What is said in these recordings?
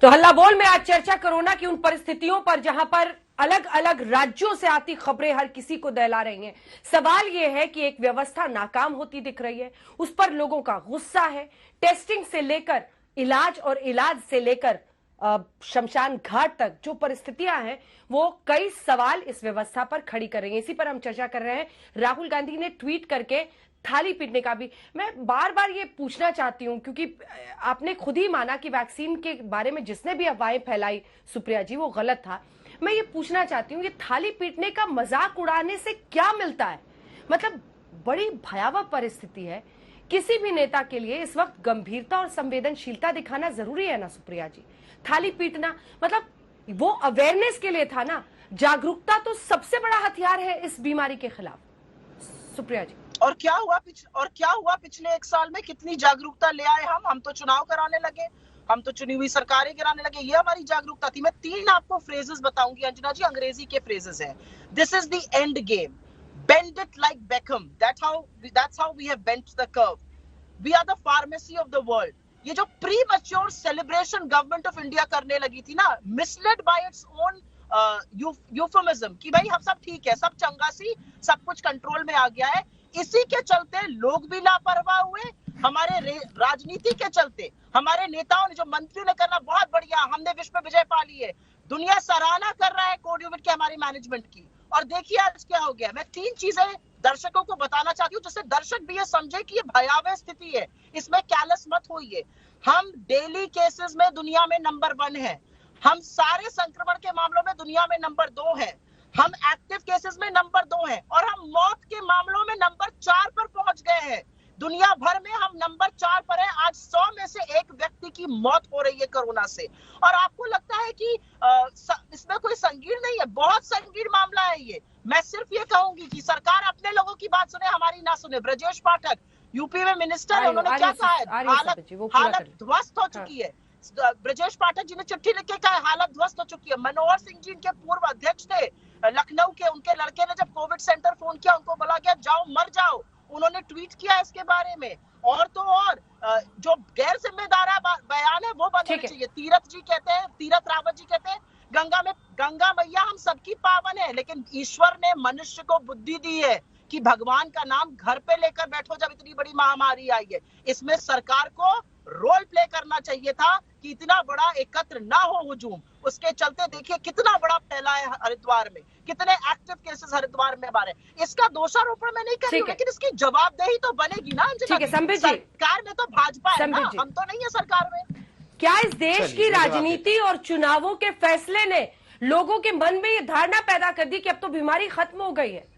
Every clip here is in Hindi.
तो हल्ला बोल में आज चर्चा कोरोना की उन परिस्थितियों पर जहां पर अलग अलग राज्यों से आती खबरें हर किसी को दहला रही हैं। सवाल यह है कि एक व्यवस्था नाकाम होती दिख रही है, उस पर लोगों का गुस्सा है। टेस्टिंग से लेकर इलाज और इलाज से लेकर शमशान घाट तक जो परिस्थितियां हैं वो कई सवाल इस व्यवस्था पर खड़ी कर रही हैं। इसी पर हम चर्चा कर रहे हैं। राहुल गांधी ने ट्वीट करके थाली पीटने का भी मैं बार बार ये पूछना चाहती हूं, क्योंकि आपने खुद ही माना कि वैक्सीन के बारे में जिसने भी अफवाहें फैलाई सुप्रिया जी वो गलत था। मैं ये पूछना चाहती हूँ, ये थाली पीटने का मजाक उड़ाने से क्या मिलता है? मतलब बड़ी भयावह परिस्थिति है। किसी भी नेता के लिए इस वक्त गंभीरता और संवेदनशीलता दिखाना जरूरी है ना सुप्रिया जी। थाली पीटना मतलब वो अवेयरनेस के लिए था ना। जागरूकता तो सबसे बड़ा हथियार है इस बीमारी के खिलाफ। सुप्रिया जी, और क्या हुआ पिछले एक साल में? कितनी जागरूकता ले आए हम तो चुनाव कराने लगे, हम तो चुनी हुई सरकारें गिराने लगे। ये हमारी जागरूकता थी। मैं 3 आपको फ्रेजेस बताऊंगी अंजना जी, अंग्रेजी के फ्रेजेस हैं। This is the end game, bend it like Beckham, that's how we have bent the curve, we are the pharmacy of the world. ये जो premature celebration government of India करने लगी थी ना, misled by its own euphemism कि भाई हम सब ठीक है, सब चंगासी, सब कुछ कंट्रोल में आ गया है। इसी के चलते लोग भी लापरवाह हुए, हमारे राजनीति के चलते हमारे नेताओं ने, जो मंत्रियों ने करना बहुत बढ़िया, हमने विश्व विजय पा ली है, दुनिया सराहना कर रहा है कोविड के हमारी मैनेजमेंट की। और देखिए आज क्या हो गया। मैं 3 चीजें दर्शकों को बताना चाहती हूँ जिससे दर्शक भी ये समझे कि ये भयावह स्थिति है, इसमें कैलस मत होइए। हम डेली केसेस में दुनिया में नंबर 1 है, हम सारे संक्रमण के मामलों में दुनिया में नंबर 2 है, हम एक्टिव केसेस में नंबर 2 हैं, और हम मौत के मामलों में नंबर 4 पर पहुंच गए हैं। दुनिया भर में हम नंबर 4 पर हैं। आज 100 में से एक व्यक्ति की मौत हो रही है कोरोना से। और आपको लगता है कि इसमें कोई संगीन नहीं है? बहुत संगीन मामला है ये। मैं सिर्फ ये कहूंगी कि सरकार अपने लोगों की बात सुने, हमारी ना सुने। ब्रजेश पाठक यूपी में मिनिस्टर है, उन्होंने क्या कहा है? हालत ध्वस्त हो चुकी है। ब्रजेश पाठक जी ने चिट्ठी लिख के कहा है हालत ध्वस्त हो चुकी है। मनोहर सिंह जी इनके पूर्व अध्यक्ष थे लखनऊ के, उनके लड़के ने जब कोविड सेंटर फोन किया, उनको बोला गया जाओ मर जाओ, उन्होंने ट्वीट किया इसके बारे में। और तो और जो गैर जिम्मेदार बयान है वो बनने चाहिए। तीरथ रावत जी कहते हैं गंगा मैया हम सबकी पावन है, लेकिन ईश्वर ने मनुष्य को बुद्धि दी है कि भगवान का नाम घर पे लेकर बैठो जब इतनी बड़ी महामारी आई है। इसमें सरकार को रोल प्ले करना चाहिए था कि इतना बड़ा एकत्र ना हो हुजूम। उसके चलते देखिए कितना बड़ा फैला है हरिद्वार में, कितने एक्टिव केसेस हरिद्वार में बारे। इसका दोषारोपण मैं नहीं कर रही हूँ, लेकिन इसकी जवाबदेही तो बनेगी ना। सरकार में तो भाजपा है ना, हम तो नहीं है सरकार में। क्या इस देश की राजनीति और चुनावों के फैसले ने लोगों के मन में ये धारणा पैदा कर दी कि अब तो बीमारी खत्म हो गई है?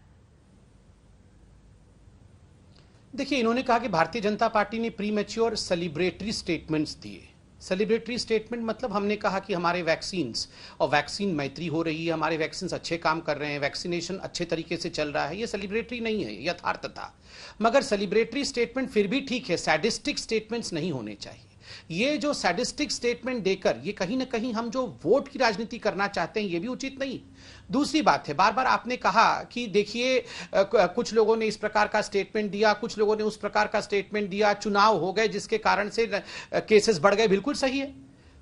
देखिए, इन्होंने कहा कि भारतीय जनता पार्टी ने प्री मैच्योर सेलिब्रेटरी स्टेटमेंट्स दिए। सेलिब्रेटरी स्टेटमेंट मतलब हमने कहा कि हमारे वैक्सीन्स और वैक्सीन मैत्री हो रही है, हमारे वैक्सीन्स अच्छे काम कर रहे हैं, वैक्सीनेशन अच्छे तरीके से चल रहा है। ये सेलिब्रेटरी नहीं है, यथार्थ था। मगर सेलिब्रेटरी स्टेटमेंट फिर भी ठीक है, सैडिस्टिक स्टेटमेंट्स नहीं होने चाहिए। ये जो सैडिस्टिक स्टेटमेंट देकर ये कहीं ना कहीं हम जो वोट की राजनीति करना चाहते हैं ये भी उचित नहीं। दूसरी बात है, बार बार आपने कहा कि देखिए कुछ लोगों ने इस प्रकार का स्टेटमेंट दिया, कुछ लोगों ने उस प्रकार का स्टेटमेंट दिया, चुनाव हो गए जिसके कारण से केसेस बढ़ गए। बिल्कुल सही है,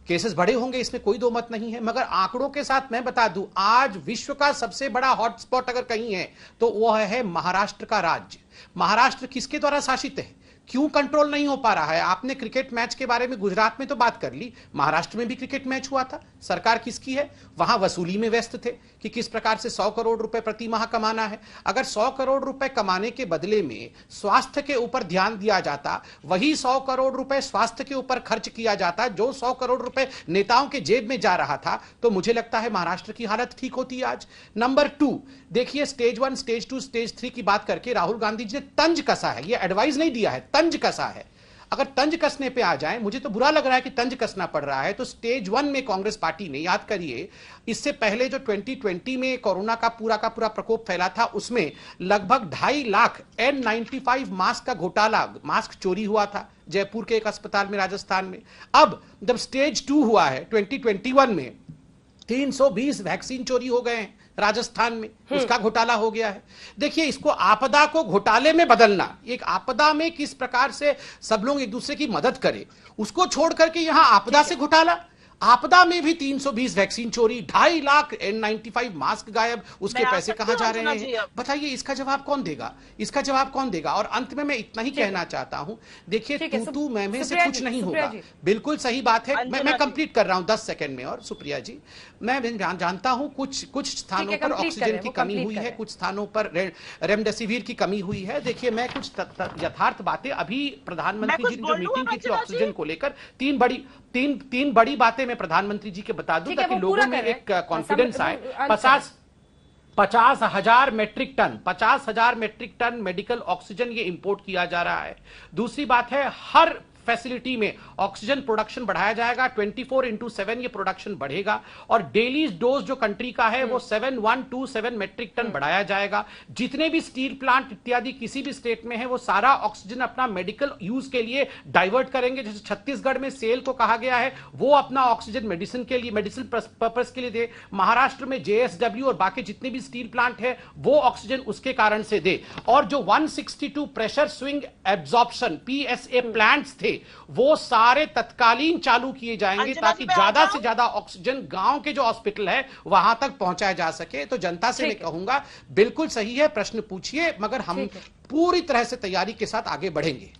केसेस बड़े होंगे, इसमें कोई दो मत नहीं है। मगर आंकड़ों के साथ मैं बता दूं, आज विश्व का सबसे बड़ा हॉटस्पॉट अगर कहीं है तो वह है महाराष्ट्र का राज्य। महाराष्ट्र किसके द्वारा शासित है? क्यों कंट्रोल नहीं हो पा रहा है? आपने क्रिकेट मैच के बारे में गुजरात में तो बात कर ली, महाराष्ट्र में भी क्रिकेट मैच हुआ था। सरकार किसकी है? वहां वसूली में व्यस्त थे कि किस प्रकार से 100 करोड़ रुपए प्रति माह कमाना है। अगर 100 करोड़ रुपए कमाने के बदले में स्वास्थ्य के ऊपर ध्यान दिया जाता, वही 100 करोड़ रुपए स्वास्थ्य के ऊपर खर्च किया जाता जो 100 करोड़ रुपए नेताओं के जेब में जा रहा था, तो मुझे लगता है महाराष्ट्र की हालत ठीक होती आज। नंबर 2 देखिए, स्टेज 1, स्टेज 2, स्टेज 3 की बात करके राहुल गांधी जी ने तंज कसा है। यह एडवाइस नहीं दिया है, तंज कसा है। अगर तंज कसने पे आ जाए, मुझे तो बुरा लग रहा है कि तंज कसना पड़ रहा है, तो स्टेज 1 में कांग्रेस पार्टी ने, याद करिए इससे पहले जो 2020 में कोरोना का पूरा प्रकोप फैला था, उसमें लगभग 2.5 लाख N95 मास्क का घोटाला, मास्क चोरी हुआ था जयपुर के एक अस्पताल में राजस्थान में। अब जब स्टेज 2 हुआ है 2021 में, 320 वैक्सीन चोरी हो गए हैं राजस्थान में, उसका घोटाला हो गया है। देखिए, इसको आपदा को घोटाले में बदलना, एक आपदा में किस प्रकार से सब लोग एक दूसरे की मदद करें, उसको छोड़ करके यहां आपदा से घोटाला। आपदा में भी 320 वैक्सीन चोरी, 2.5 लाख N95 मास्क गायब, उसके मैं पैसे आ सकती कहां हूँ जा अंजना रहे जी हैं? अब? बताइए, इसका जवाब कौन देगा? इसका जवाब कौन देगा? और अंत में मैं इतना ही कहना चाहता हूं, देखिए ठीक है, तू मैं से सुप्रिया कुछ जी, नहीं सुप्रिया होगा। जी। बिल्कुल सही बात है। अंजना मैं जी। कंप्लीट कर रहा हूं 10 सेकंड में। और सुप्रिया जी, मैं जानता हूं कुछ स्थानों पर complete कर ऑक्सीजन रहे हैं, की वो कमी complete हुई कर है, रहे हैं। कुछ स्थानों पर रेमडेसिविर की कमी हुई है। देखिए, मैं कुछ यथार्थ बातें, अभी प्रधानमंत्री कुछ जी ने जो बोल लूं मीटिंग अब की थी अंजना ऑक्सीजन जी? को लेकर, तीन बड़ी बातें मैं प्रधानमंत्री जी के बता दूं ठीक है, ताकि वो लोगों पूरा में कर रहे एक हैं। कॉन्फिडेंस आए। अंत करें। 50,000 metric ton, 50,000 metric ton medical oxygen ये इंपोर्ट किया जा रहा है। दूसरी बात है, हर फैसिलिटी में ऑक्सीजन प्रोडक्शन बढ़ाया जाएगा, 24/7 ये प्रोडक्शन बढ़ेगा। और डेली डोज जो कंट्री का है वो 7127 मेट्रिक टन बढ़ाया जाएगा। जितने भी स्टील प्लांट इत्यादि किसी भी स्टेट में है, वो सारा ऑक्सीजन अपना मेडिकल यूज के लिए डाइवर्ट करेंगे। जैसे छत्तीसगढ़ में सेल को कहा गया है वो अपना ऑक्सीजन मेडिसिन के लिए, मेडिसिन पर्पस के लिए दे। महाराष्ट्र में JSW और बाकी जितने भी स्टील प्लांट है वो ऑक्सीजन उसके कारण से दे। और जो 162 pressure swing absorption PSA plants थे, वो सारे तत्कालीन चालू किए जाएंगे अंजना ताकि जी, मैं आ ज्यादा से जाऊं? ज्यादा ऑक्सीजन गांव के जो हॉस्पिटल है वहां तक पहुंचाया जा सके। तो जनता से मैं कहूंगा, बिल्कुल सही है, प्रश्न पूछिए, मगर हम ठीक है। पूरी तरह से तैयारी के साथ आगे बढ़ेंगे।